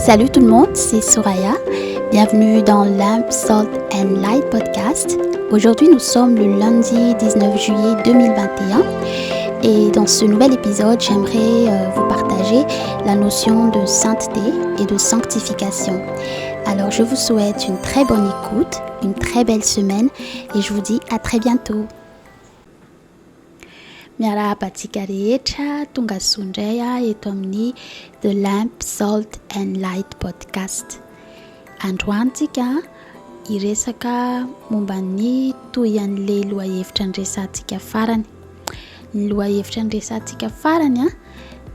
Salut tout le monde, c'est Soraya. Bienvenue dans Lamp, Salt and Light podcast. Aujourd'hui, nous sommes le lundi 19 juillet 2021 et dans ce nouvel épisode, j'aimerais vous partager la notion de sainteté et de sanctification. Alors, je vous souhaite une très bonne écoute, une très belle semaine et je vous dis à très bientôt. Miarahabantsika rehetra tonga soa indray eto amin'ny The Lamp, Salt and Light podcast. Androany tsika hiresaka momba ny toy an'le lohahevitra niresantsika farany. Ny lohahevitra niresantsika farany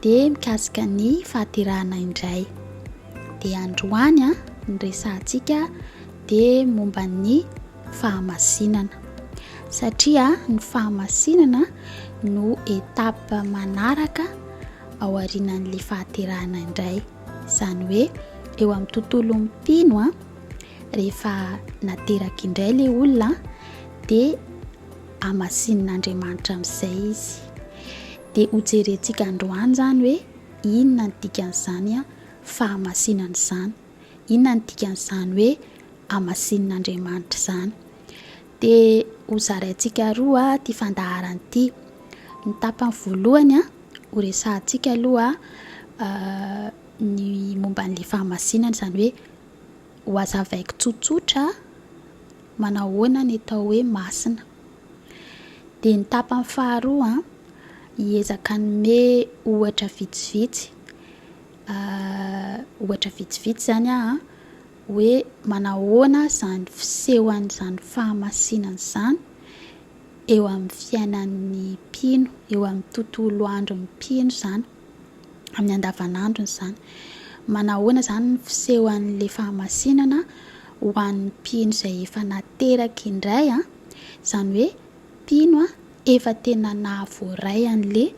dia mikasika ny fahaterahana indray. Dia androany niresantsika dia momba ny fahamasinana. Satria ny fahamasinana no etapa manaraka ao aorianan'le fahaterahana indray. Izany hoe eo amin'ny tontolo mipino rehefa nateraka indray ilay olona dia hamasinin'Andriamanitra amin'izay izy. Dia hojerentsika androany izany hoe inona ny dikan'izany fahamasinana izany, inona ny dikan'izany hoe hamasinin'Andriamanitra izany. Dia hozaraintsika roa ty fandaharana ity. Ny tapany voalohany ho resantsika aloha ny momba n'ilay fahamasinana, izany hoe ho hazavaiko tsotsotra manao ahoana ny atao hoe masina. Dia ny tapany faharoa hiezaka nome ohatra vitsivitsy izany hoe manao ahoana izany fisehoana izany fahamasinana izany eo amin'ny fiainan'ny mpino, eo amin'ny tontolo andro mpino izany, amin'ny andavanandro izany. Manao ahoana izany ny fisehoan'ilay fahamasinana ho an'ny mpino izay efa nateraka indray, izany hoe mpino efa tena nahavoaray an'ilay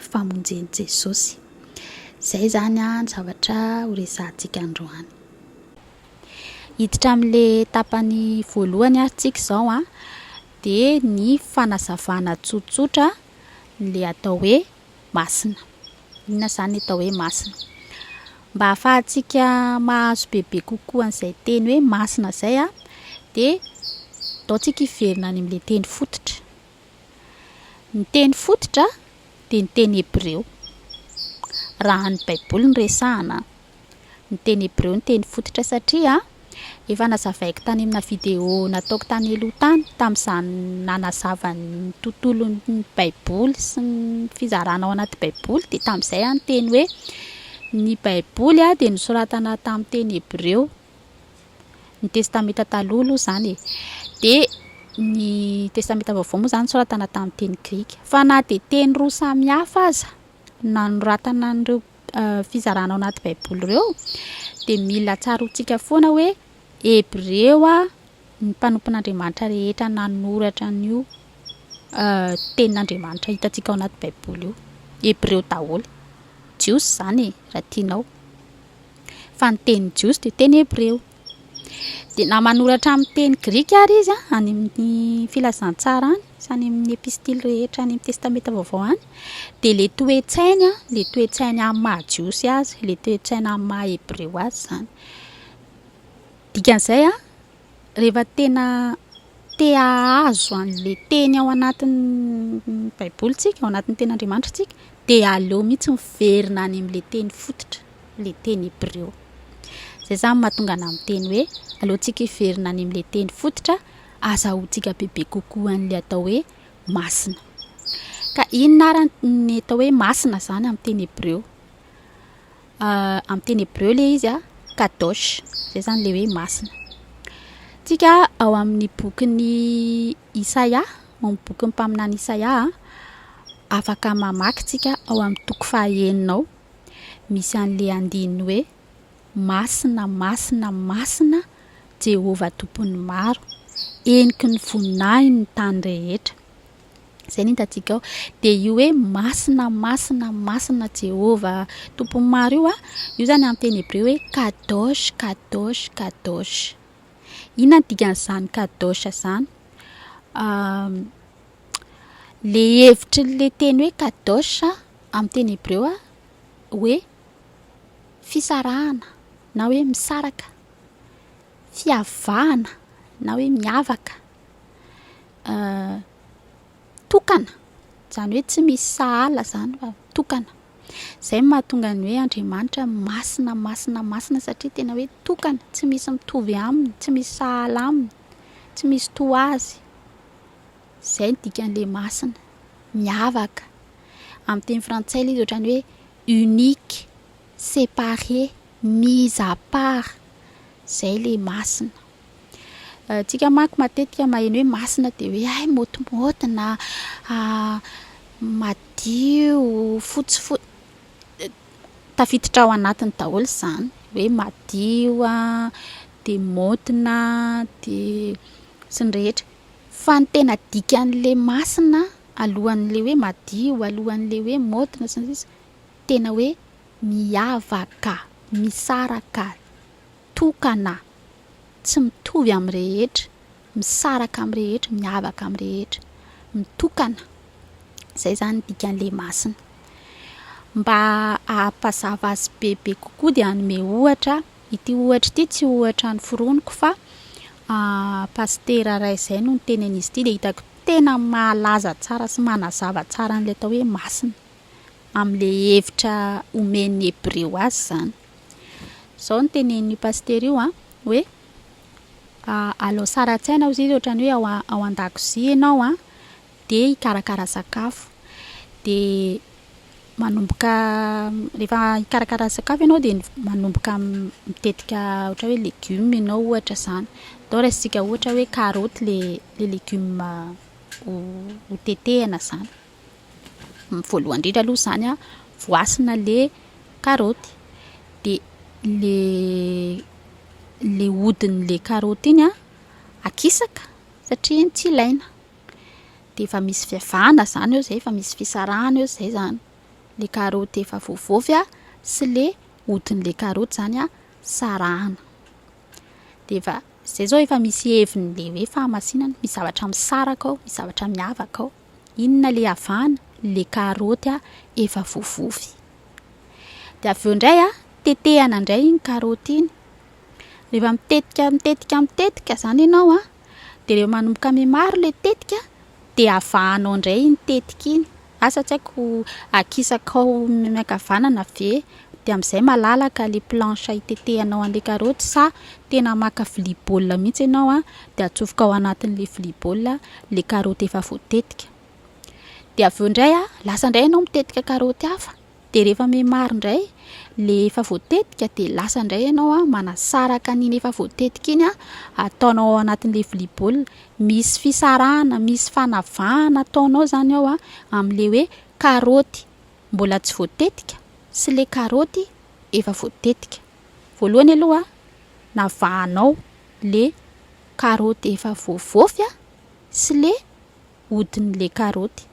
famonjen'i Jesosy. Izay izany ny zavatra ho resantsika androany. Hiditra amin'ilay tapany voalohany tsika izao dia ny fanazavana tsotsotra n'ilay atao hoe masina. Inona izany atao hoe masina? Mba ahafahantsika mahazo bebe kokoa an'izay teny hoe masina izay dia ataontsika hiverina any amin'ilay teny fototra. Ny teny fototra dia ny teny Hebreo. Raha ny Baiboly no resahana, ny teny Hebreo ny teny fototra, satria efa nazavaiko tany amina video nataoko tany aloha tany tamin'izany nanazava ny tontolon'ny Baiboly sy ny fizarana ao anaty Baiboly. Dia tamin'izay ny teny hoe ny Baiboly dia nosoratana tamin'ny teny Hebreo, ny testamenta taloha izany. Dia ny testamenta vaovao moa izany nosoratana tamin'ny teny Grika. Fa na dia teny roa samihafa aza nanoratana an'ireo fizarana ao anaty Baiboly ireo, dia mila tsaroantsika foana hoe Hebreo ny mpanompon'Andriamanitra rehetra nanoratra an'io tenin'Andriamanitra hitantsika ao anaty Baiboly io. Hebreo daholo. Jiosy izany raha tianao. Fa ny teny jiosy dia teny Hebreo. Dia na manoratra amin'ny teny Grika ary izy any amin'ny filazantsara any, any amin'ny epistily rehetra any amin'ny testamenta vaovao any, dia ilay toe-tsainy amin'ny maha-jiosy azy, ilay toe-tsainy amin'ny maha-Hebreo azy izany. Dikan'izay rehefa tena te hahazo an'ilay teny ao anatin'ny Baibolintsika, ao anatin'ny tenin'Andriamanitra tsika, dia aleo mihitsy miverina any amin'ilay teny fototra, ilay teny Hebreo. Izay izany mahatonga ana amin'ny teny hoe aleontsika hiverina any amin'ilay teny fototra, azahoantsika bebe kokoa an'ilay atao hoe masina. Ka inona ary ny atao hoe masina izany amin'ny teny Hebreo? Amin'ny teny Hebreo ilay izy kadosh. Izay izany ilay hoe masina. Tsika ao amin'ny bokin'ny Isaia, ao amin'ny bokin'ny mpaminany Isaia, afaka mamaky tsika ao amin'ny toko 9 misy an'ilay andininy hoe masina, masina, masina Jehova tompon'ny maro, eniky ny voninahiny ny tany rehetra. Izay ny hitantsika ao. Dia io hoe masina, masina, masina Jehova tompon'ny maro io io izany amin'ny teny Hebreo hoe kadosh, kadosh, kadosh. Inona ny dikan'izany kadosh izany? Le hevitry le teny hoe kadosh amin'ny teny Hebreo hoe fisarahana, na hoe misaraka, fiavahana na hoe miavaka, tokana zany hoe tsy misy sahala zany fa tokana. Zay mahatonga ny hoe Andriamanitra masina satria tena hoe tokana, tsy misy mitovy aminy, tsy misy sahala aminy, tsy misy toazy. Zay ny dikan'le masina, miavaka. Amin'ny teny frantsay ilay izy ohatrany hoe unique, séparé, mise à part. Zay le masina. Tsika manko matetika maheno hoe masina dia hoe ay motimôtina, madio, fotsifotsy. Tafiditra ao anatiny daholo izany hoe madio dia môtina dia sy ny rehetra. Fa ny tena dikan'le masina alohan'le hoe madio, alohan'le hoe môtina sy ny sisa, tena hoe miavaka, misaraka, tokana, tsy mitovy amin'ny rehetra, misaraka amin'ny rehetra, miavaka amin'ny rehetra, mitokana. Zay zany dikan'le masina. Mba hampazava azy bebe kokoa dia hanome ohatra. Ity ohatra ity tsy ohatra ny foroniko fa pastera iray izay no nitenen'izy ity dia hitako tena mahalaza tsara sy manazava tsara an'ilay atao hoe masina amin'ilay hevitra omen'ny Hebreo azy zany. Zao no tenen'io pastera io hoe alao sara tsaina izy ohatrany hoe ao an-dakozia ianao dia hikarakara sakafo. Dia manomboka rehefa hikarakara sakafo ianao dia manomboka mitetika ohatra hoe legioma ianao ohatra zany. Dao raisitsika ohatra hoe karaoty le legioma ho tetehana zany. Voalohany indrindra aloha zany voasina le karaoty. Dia le hodin'le karaoty iny akisaka satria iny tsy ilaina. Dia efa misy fiavahana zany eo zay, efa misy fisarahana eo zay zany. Le karaoty efa voavovy sy le hodin'le karaoty zany sarahana. Dia efa zay zao efa misy hevin'le hoe fahamasinana, misy zavatra misaraka ao, misy zavatra miavaka ao. Inona le avahana? Le karaoty efa voavovy. Dia avy eo indray tetehana indray iny karaoty iny. Rehefa mitetika zany ianao dia rehefa manomboka mihamaro le tetika dia avahanao indray iny tetika iny. Asa tsy haiko akisaka ao miankavanana ve dia amin'izay malalaka le planche hitetehanao an'le karaoty, sa tena maka vilia baolina mihitsy ianao dia atsofoka ao anatin'le vilia baolina le karaoty efa voatetika. Dia avy eo indray lasa indray ianao mitetika karaoty hafa. Dia rehefa mihamaro indray le efa voatetika dia lasa indray ianao manasaraka an'iny efa voatetika iny ataonao ao anatin'le vilia baolina. Misy fisarahana, misy fanavahana ataonao zany ao amin'le hoe karaoty mbola tsy voatetika sy le karaoty efa voatetika. Voalohany aloha navahanao le karaoty efa voavovy sy le hodin'le karaoty.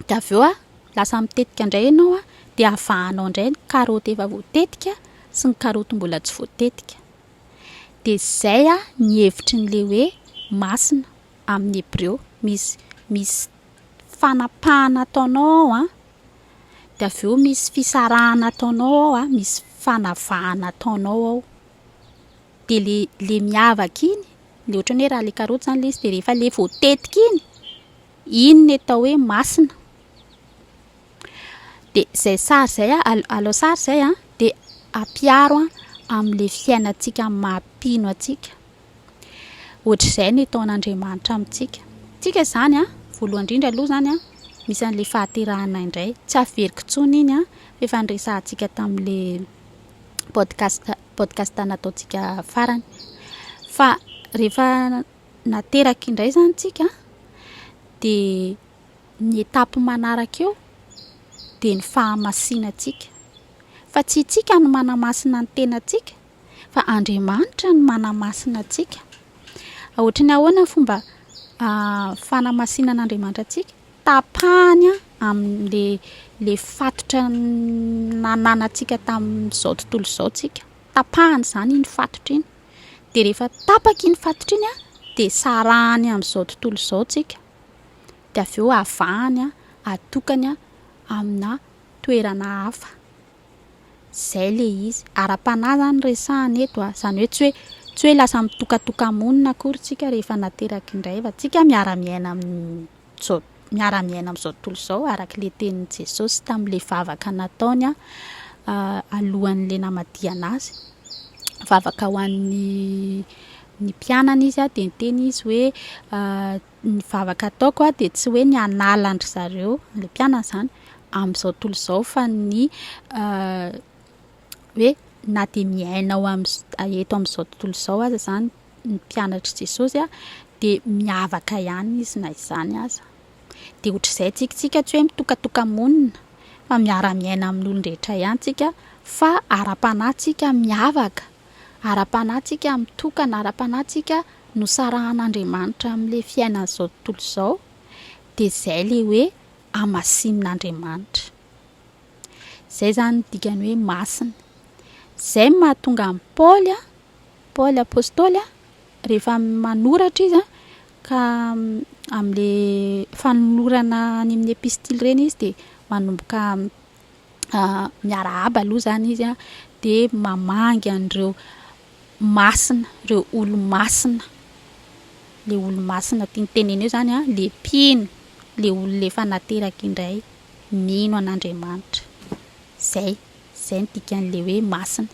Dia avy eo lasa mitetika indray ianao dia avahanao indray ny karaoty efa voatetika sy ny karaoty mbola tsy voatetika. Dia zay ny hevitry n'le hoe masina amin'ny Hebreo. Misy fanapahana ataonao ao dia avy eo misy fisarahana ataonao ao misy fanavahana ataonao ao. Dia le miavaka iny, le ohatrany hoe raha le karaoty zany le izy dia rehefa le voatetika iny ny atao hoe masina. Dia zay sary zay alao sary zay dia ampiaro amin'le fiainantsika mampino antsika. Ohatr'izay ny ataon'Andriamanitra amintsika. Tsika zany voalohany indrindra aloha zany misy an'le fahaterahana indray. Tsy averiko intsony iny efa niresahantsika tamin'le podcast nataontsika farany. Fa rehefa nateraka indray zany tsika dia ny etapy manaraka eo dia ny fahamasinantsika. Fa tsy tsika no manamasina ny tenantsika fa Andriamanitra no manamasina antsika. Ohatrany ahoana fomba fanamasinan'Andriamanitra antsika? Tapahany amin'le fatotra nananantsika tamin'izao tontolo izao tsika. Tapahany zany iny fatotra iny. Dia rehefa tapaka iny fatotra iny dia sarahany amin'izao tontolo izao tsika. Dia avy eo avahany atokany amina toerana hafa. zay le izy. Ara-panahy zany resahana eto zany hoe tsy hoe lasa mitokatoka-monina akory tsika rehefa nateraky indray fa tsika miara-miaina amin'izao tontolo izao araka le tenin'i Jesosy tamin'le vavaka nataony alohan'le namadiana azy. Vavaka ho an'ny mpianana izy dia niteny izy hoe ny vavaka ataoko dia tsy hoe ny analandry zareo le mpianana zany amin'izao tontolo izao fa ny hoe na dia miaina eto amin'izao tontolo izao aza zany ny mpianatry Jesosy dia miavaka ihany izy na izany aza. Dia ohatr'izay tsika tsy hoe mitokatoka-monina fa miara-miaina amin'olon-drehetra ihany tsika fa ara-panahy tsika miavaka, ara-panahy tsika mitokana, ara-panahy tsika nosarahan'Andriamanitra amin'ilay fiainan'izao tontolo izao dia izay le hoe hamasinin'Andriamanitra. Izay zany dikany hoe masina. Izay mahatonga ny Paoly apôstôly rehefa manoratra izy ka amin'le fanolorana any amin'ny epistily reny izy dia manomboka miarahaba aloha zany izy dia mamangy an'ireo masina, ireo olo-masina. Le olo-masina tiany teneny eo zany le mpino, le olona efa nateraky indray mino an'Andriamanitra. Zay ny dikan'le hoe masina.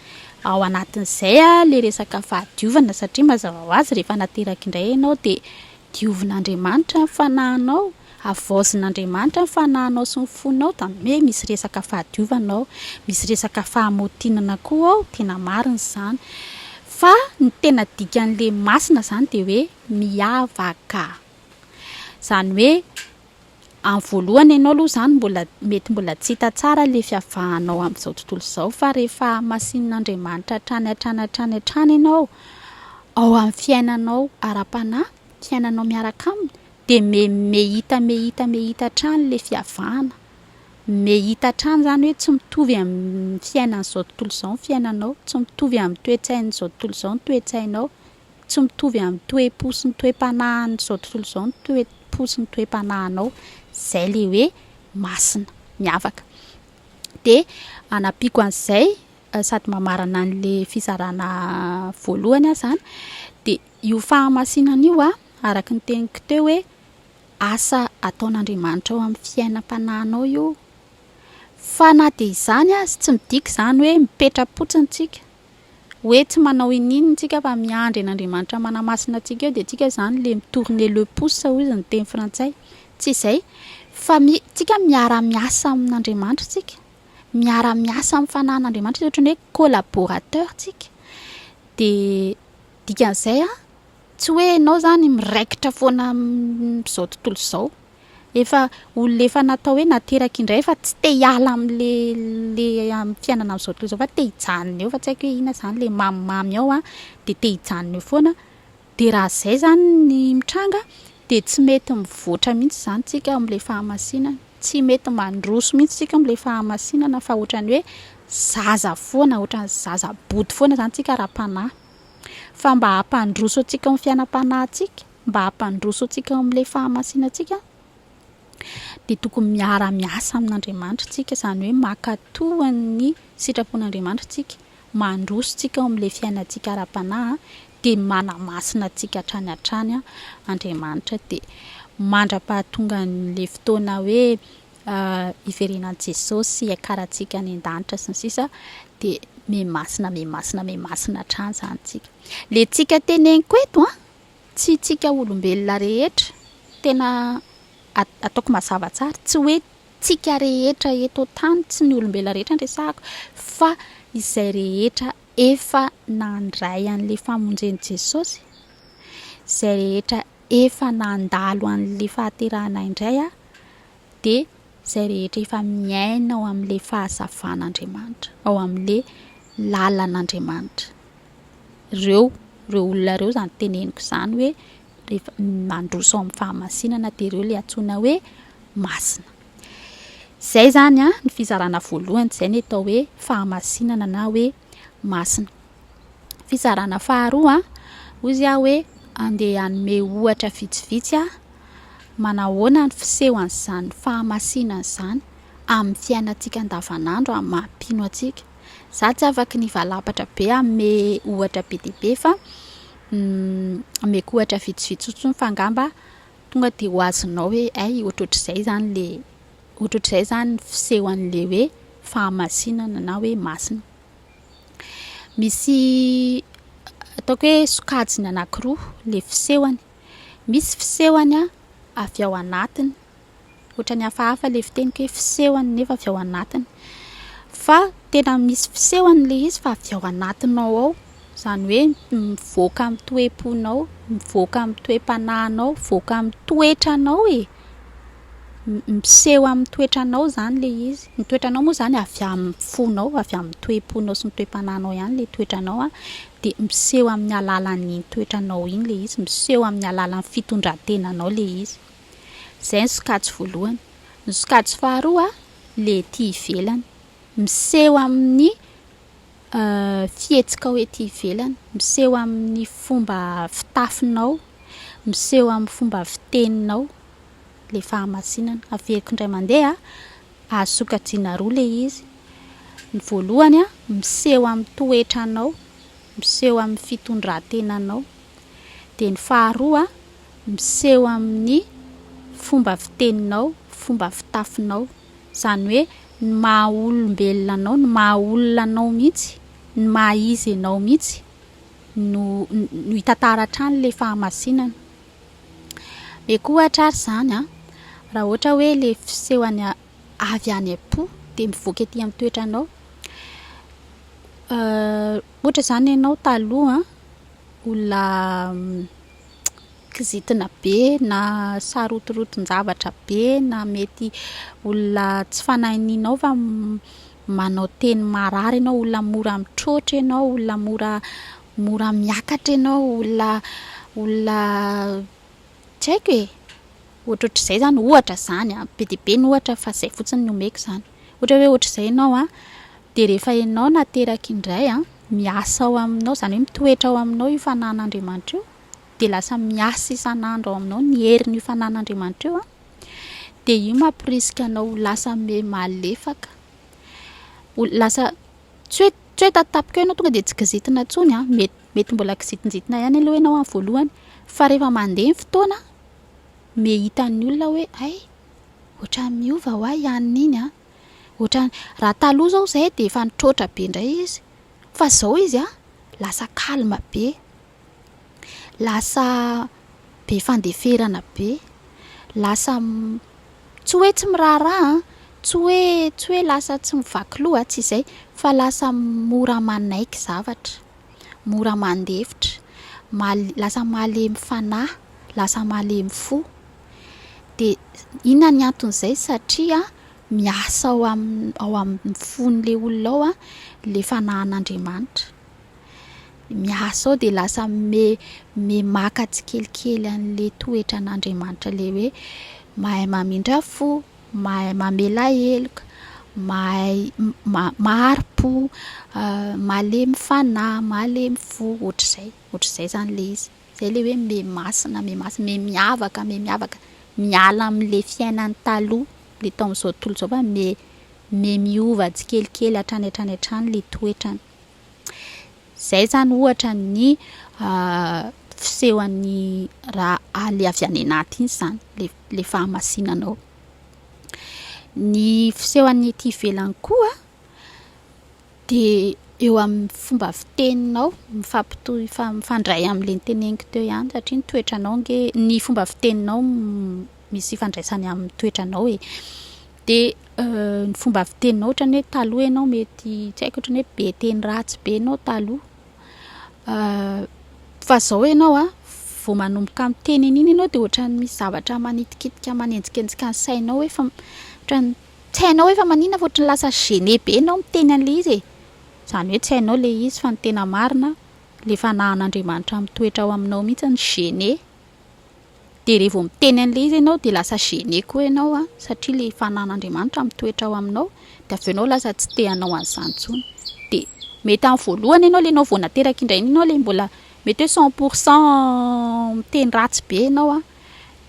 Ao anatin'izay le resaka fahadiovana satria mazava ho azy rehefa nateraky indray ianao dia diovin'Andriamanitra ny fanahinao, avaozin'Andriamanitra ny fanahinao sy ny fonao hoe misy resaka fahadiovanao, misy resaka fahamotinana koa ao, tena marina izany. Fa ny tena dikan'le masina zany dia hoe miavaka. Zany hoe amin'ny voalohany ianao aloha zany mbola tsy hita tsara le fiavahanao amin'izao tontolo izao fa rehefa masinin'Andriamanitra hatrany ianao ao amin'ny fiainanao ara-panahy, fiainanao miaraka aminy dia mehita hatrany le fiavahana. Mehita hatrany zany hoe tsy mitovy amin'ny fiainan'izao tontolo izao ny fiainanao, tsy mitovy amin'ny toe-tsain'izao tontolo izao ny toe-tsainao, tsy mitovy amin'ny toe-po sy ny toe-panahin'izao tontolo izao ny toe-po sy ny toe-panahinao. Zay le hoe masina, miavaka. Dia anapiako an'izay sady mamarana an'le fizarana voalohany zany dia io fahamasinana io araka ny teniko teo hoe asa ataon'Andriamanitra ao amin'ny fiainam-panahinao io. Fa na dia izany tsy midika izany hoe mipetra-potsiny tsika, hoe tsy manao inona tsika fa miandry an'Andriamanitra manamasina antsika eo dia tsika zany le mitourner le pouce hoy ny teny frantsay. Tsy izay fa tsika miara-miasa amin'Andriamanitra tsika, miara-miasa amin'ny fanahin'Andriamanitra ohatran'ny hoe collaborateur tsika. Dia dikan'izay tsy hoe ianao zany miraikitra foana amin'izao tontolo izao. Efa olona efa natao hoe nateraky indray fa tsy te hiala amin'le fiainana amin'izao tontolo izao fa te hijanona eo fa tsy haiko hoe inona zany le mamimamy ao dia te hijanona eo foana. Dia raha izay zany ny mitranga dia tsy mety mivoatra mihitsy zany tsika amin'ilay fahamasinana, tsy mety mandroso mihitsy tsika amin'ilay fahamasinana fa ohatran'ny hoe zaza foana, ohatran'ny zaza body foana zany tsika ara-panahy. Fa mba hampandroso antsika amin'ny fiainam-panahintsika, mba hampandroso antsika amin'ilay fahamasinantsika dia tokony miara-miasa amin'Andriamanitra tsika, izany hoe makatohan'ny sitrapon'Andriamanitra tsika, mandroso tsika amin'ilay fiainantsika ara-panahy dia manamasina tsika hatrany Andriamanitra. Dia mandra-pahatonga n'ilay fotoana hoe iverenan'i Jesosy hiakarantsika any an-danitra sy ny sisa dia memasina hatrany zany tsika. Le tsika teneniko eto tsy tsika olombelona rehetra, tena ataoko mazava tsara, tsy hoe tsika rehetra eto tany, tsy ny olombelona rehetra ny resahako fa izay rehetra efa nandray an'ilay famonjen'i Jesosy, izay rehetra efa nandalo an'ilay fahaterahana indray dia izay rehetra efa miaina ao amin'ilay fahazavan'Andriamanitra, ao amin'ilay lalan'Andriamanitra. Ireo olona ireo zany teneniko izany hoe rehefa mandroso ao amin'ny fahamasinana dia ireo ilay antsoina hoe masina. Izay zany ny fizarana voalohany, izay ny atao hoe fahamasinana na hoe masina. Fizarana faharoa hozy hoe andeha hanome ohatra vitsivitsy manahoana ny fisehoan'izany fahamasinana izany amin'ny fiainantsika andavanandro amin'ny maha-pino antsika. za tsy afaky ny valapatra be ame ohatra be dia be fa ameko ohatra vitsivitsy fa angamba tonga de ho azonao hoe ay ohatrohatr'izay zany fisehoan'le hoe fahamasinana na hoe masina. Misy ataoko hoe sokajiny anankiroa le fisehoany. Misy fisehoany avy ao anatiny, ohatrany hafahafa le fiteniko hoe fisehoany nefa avy ao anatiny, fa tena misy fisehoany le izy fa avy ao anatinao ao, zany hoe mivoaka amin'ny toe-ponao, mivoaka amin'ny toe-panahinao, mivoaka amin'ny toetranao miseho amin'ny toetranao zany le izy. Ny toetranao moa zany avy amin'ny fonao, avy amin'ny toe-ponao sy ny toe-panahinao ihany le toetranao de miseho amin'ny alalan'ny toetranao iny le izy, miseho amin'ny alalan'ny fitondrantenanao le izy. Zay ny sokajy voalohany. Ny sokajy faharoa le ety ivelany, miseho amin'ny fihetsika hoe ety ivelany, miseho amin'ny fomba fitafinao, miseho amin'ny fomba fiteninao, le fahamasinana. Averiko indray mandeha azo sokajiana roa le izy. Ny voalohany miseho amin'ny toetranao, miseho amin'ny fitondrantenanao, de ny faharoa miseho amin'ny fomba fiteninao, fomba fitafinao, zany hoe ny maha olombelona anao, ny maha olona anao mihitsy, ny maha izy anao mihitsy no hitantara hatrany le fahamasinana. Meko ohatra ary zany raha ohatra hoe le fisehoany avy any am-po de mivoaka ety amin'ny toetranao, ohatra zany ianao taloha olona kizitina be na sarotoroton-javatra be, na mety olona tsy fanahinianao fa manao teny marary ianao, olona mora mitrotro ianao, olona mora miakatra ianao, olona tsy haiko ohatrohatr'izay zany, ohatra zany be dia be ny ohatra fa zay fotsiny no omeko zany. Ohatra hoe ohatr'izay ianao de rehefa ianao nateraka indray miasa ao aminao, zany hoe mitoetra ao aminao io fanan'Andriamanitra io, de lasa miasa isan'andro ao aminao, ny herin'io fanan'Andriamanitra io de io mampirisika anao lasa malefaka, lasa tsy hoe tatapika eo ianao tonga de tsy kizitina intsony mety mbola kizitinjitina ihany aloha ianao amin'ny voalohany, fa rehefa mandeha ny fotoana hitan'ny olona hoe ay ohatrany miova ho ahy ihany iny ohatrany raha taloha zao zay de efa nitrotra be indray izy, fa zao izy lasa kalma be, lasa be fandeferana be, lasa tsy hoe tsy miraharaha, tsy hoe lasa tsy mivaky loha, tsy izay, fa lasa mora manaiky zavatra, mora mandefitra, lasa malemy fanahy, lasa malemy fo. De inona ny anton'izay? Satria miasa ao amin'ny fon'le olona ao le fanahin'Andriamanitra. Miasa ao de lasa maka tsikelikely an'le toetran'Andriamanitra, le hoe mahay mamindra fo, mahay mamela heloka, mahay mahari-po, malemy fanahy, malemy fo, ohatr'izay zany le izy. Zay le hoe masina, miavaka, miala amin'le fiainany taloha, le tamin'izao tontolo izao fa miova tsikelikely hatrany le toetrany. Zay zany ohatra ny fisehoan'ny raha le avy any anaty iny zany, le fahamasinanao. Ny fisehoan'ny ety ivelany koa de eo amin'ny fomba fiteninao, mifandray amin'le niteneniko teo ihany, satria ny toetranao ny fomba fiteninao misy ifandraisany amin'ny toetranao de ny fomba fiteninao ohatrany hoe taloha ianao mety tsy haiko ohatrany hoe be teny ratsy be ianao taloha, fa zao ianao vao manomboka miteny an'iny ianao de ohatrany misy zavatra manitikitika manenjikenjika ny sainao hoe fa ohatrany tsy hainao hoe fa maninona fa ohatrany lasa gêné be ianao miteny an'le izy zany hoe tsy hainao le izy fa ny tena marina le fanahin'Andriamanitra mitoetra ao aminao mihitsy ny gêné, de rehefa vao miteny an'le izy ianao de lasa gêné koa ianao satria le fanahin'Andriamanitra mitoetra ao aminao, de avy ianao lasa tsy te hanao an'izany intsony. De mety amin'ny voalohany ianao le vao nateraka indray ianao le mbola mety hoe 100% miteny ratsy be ianao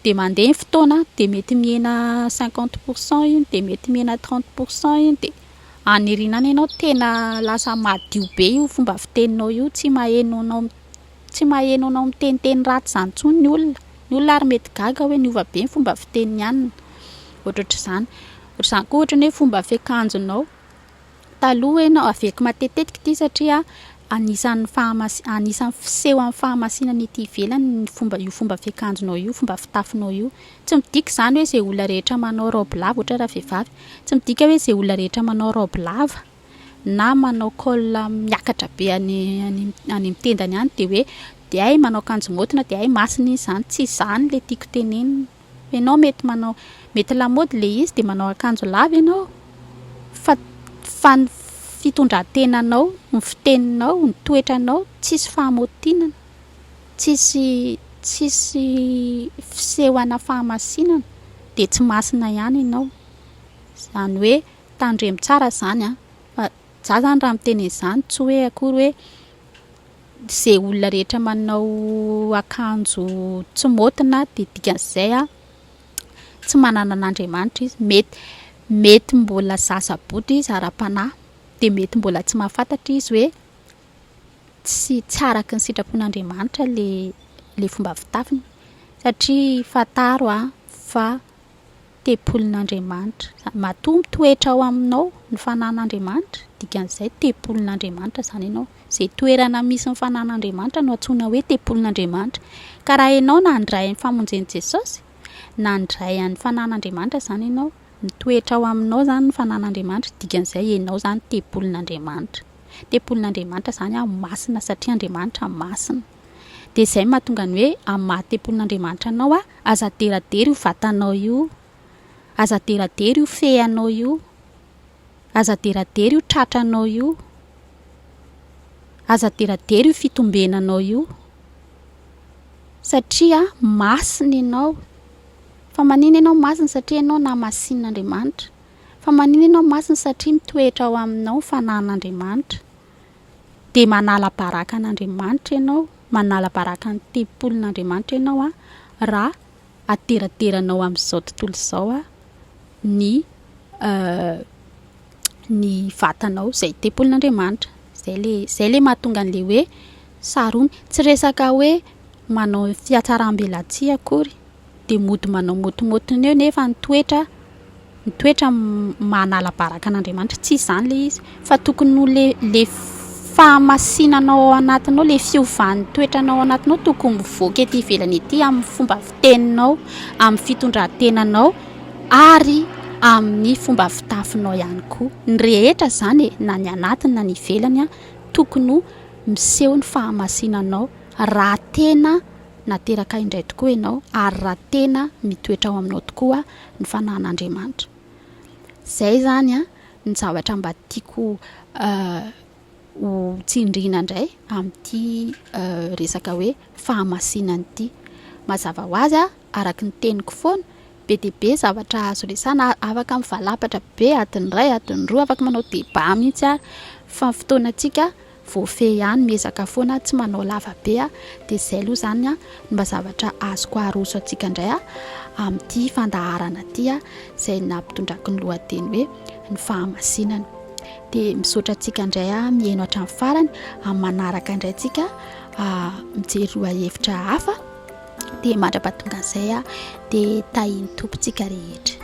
de mandeha ny fotoana de mety mihena 50% iny, de mety mihena 30% iny, de Anirinany ianao tena lasa madio be io fomba fiteninao io, tsy maheno miteniteny ratsy zany intsony ny olona ary mety gaga hoe niova be ny fomba fiteny ihany. Ohatr'izany koa ohatra ny hoe fomba fiakanjonao. Taloha ianao aveko matetetika ity satria anisan'ny fiseho amin'ny fahamasinana ety ivelany io fomba fiakanjonao io, fomba fitafinao io. Tsy midika zany hoe izay olona rehetra manao robe lava ohatra raha vehivavy, tsy midika hoe izay olona rehetra manao robe lava na manao col miakatra be any amin'ny tendany ihany dia ay manao akanjo motina dia ay masina izy zany, tsy izany le tiako tenenina. Ianao mety lamaody le izy dia manao akanjo lava ianao fa ny fitondran-tenanao, ny fiteninao, ny toetranao tsisy fahamotinana, tsisy fisehoana fahamasinana dia tsy masina ihany ianao. Zany hoe tandremo tsara zany fa za zany raha miteny izany tsy hoe akory hoe izay olona rehetra manao akanjo tsy motina dia dikan'izay tsy manana an'Andriamanitra izy. Mety mbola sasabotra izy ara-panahy, dia mety mbola tsy mahafantatra izy hoe tsy araka ny sitrapon'Andriamanitra le fomba fitafiny, satria fantaro fa tepolin'Andriamanitra. Matoa mitoetra ao aminao ny fanan'Andriamanitra, dikan'izay tepolin'Andriamanitra zany ianao. Izay toerana misy ny fanan'Andriamanitra no antsoina hoe tepolin'Andriamanitra. Ka raha ianao nandray ny famonjen'i Jesosy, nandray ny fanan'Andriamanitra zany ianao, mitoetra ao aminao zany ny fanan'Andriamanitra, dikan'izay ianao zany tepolin'Andriamanitra. Tepolin'Andriamanitra zany masina satria Andriamanitra masina. Dia izay mahatonga ny hoe amin'ny maha-tepolin'Andriamanitra anao aza deradery io vatanao io, aza deradery io feanao io, aza deradery io tratranao io, aza deradery io fitombenanao io, satria masina ianao. Fa manina ianao masina satria ianao namasin'Andriamanitra. Fa manina ianao masina satria mitoetra ao aminao ny fanan'Andriamanitra. Dia manala baraka an'Andriamanitra ianao, manala baraka ny tepolin'Andriamanitra ianao raha aterateranao amin'izao tontolo izao ny vatanao izay tepolin'Andriamanitra. Zay le mahatonga an'ilay hoe sarony. Tsy resaka hoe manao fiatsaram-belatsihy akory dia mody manao motimotiny eo nefa ny toetra manala baraka an'Andriamanitra, tsy izany le izy. Fa tokony ho le fahamasinanao ao anatinao, le fiovan'ny toetranao ao anatinao tokony mivoaka ety ivelany ety amin'ny fomba fiteninao, amin'ny fitondran-tenanao ary amin'ny fomba fitafinao ihany koa. Ny rehetra zany na ny anatiny na ny ivelany tokony miseho ny fahamasinanao raha tena nateraka indray tokoa ianao ary raha tena mitoetra ao aminao tokoa ny fanan'Andriamanitra. Zay zany ny zavatra mba tiako ho tsindriana indray amin'ity resaka hoe fahamasinana ity. Mazava ho azy araka ny teniko foana, be dia be zavatra azo resana, afaka mivalapatra be adiny iray adiny roa, afaka manao débat mihitsy fa ny fotoanantsika voafehy ihany, miezaka foana tsy manao lava be dia izay aloha zany mba zavatra azoko aroso antsika indray amin'ity fandaharana ity izay nampitondrako ny lohateny hoe ny fahamasinana. Dia misaotra antsika indray mihaino hatramin'ny farany, amin'ny manaraka indray antsika mijery lohahevitra hafa dia mandra-pahatonga an'izay dia tahiny tompontsika rehetra.